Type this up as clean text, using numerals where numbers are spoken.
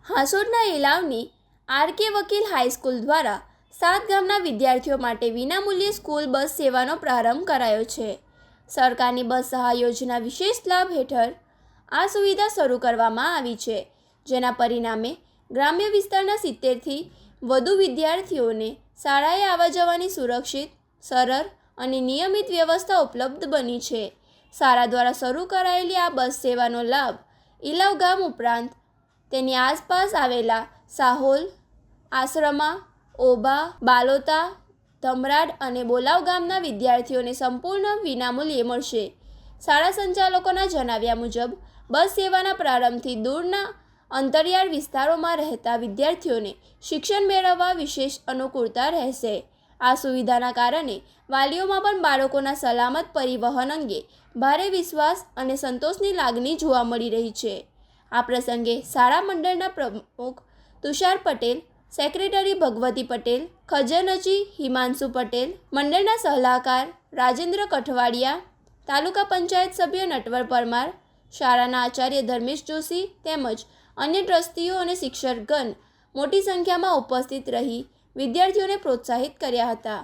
હાસોડના એલાવની R.K.. વકીલ high school દ્વારા 7 ગામના વિદ્યાર્થીઓ માટે વિનામૂલ્યે સ્કૂલ બસ સેવાનો પ્રારંભ કરાયો છે. સરકારની બસ સહાય યોજના વિશેષ લાભ હેઠળ આ સુવિધા શરૂ કરવામાં આવી છે, જેના પરિણામે ગ્રામ્ય વિસ્તારના 70થી વધુ વિદ્યાર્થીઓને શાળાએ આવવા જવાની સુરક્ષિત, સરળ અને નિયમિત વ્યવસ્થા ઉપલબ્ધ બની છે. શાળા દ્વારા શરૂ કરાયેલી આ બસ સેવાનો લાભ ઇલાવ ગામ ઉપરાંત તેની આસપાસ આવેલા સાહોલ, આસરમા, ઓભા, બાલોતા, ધમરાડ અને બોલાવ ગામના વિદ્યાર્થીઓને સંપૂર્ણ વિનામૂલ્યે મળશે. શાળા સંચાલકોના જણાવ્યા મુજબ બસ સેવાના પ્રારંભથી દૂરના અંતરિયાળ વિસ્તારોમાં રહેતા વિદ્યાર્થીઓને શિક્ષણ મેળવવા વિશેષ અનુકૂળતા રહેશે. આ સુવિધાના કારણે વાલીઓમાં પણ બાળકોના સલામત પરિવહન અંગે ભારે વિશ્વાસ અને સંતોષની લાગણી જોવા મળી રહી છે. આ પ્રસંગે શાળા મંડળના પ્રમુખ તુષાર પટેલ, સેક્રેટરી ભગવતી પટેલ, ખજાનચી હિમાંશુ પટેલ, મંડળના સલાહકાર રાજેન્દ્ર કઠવાડિયા, તાલુકા પંચાયત સભ્ય નટવર પરમાર, શાળાના આચાર્ય ધર્મેશ જોશી તેમજ અન્ય ટ્રસ્ટીઓ અને શિક્ષકગણ મોટી સંખ્યામાં ઉપસ્થિત રહી વિદ્યાર્થીઓને પ્રોત્સાહિત કર્યા હતા.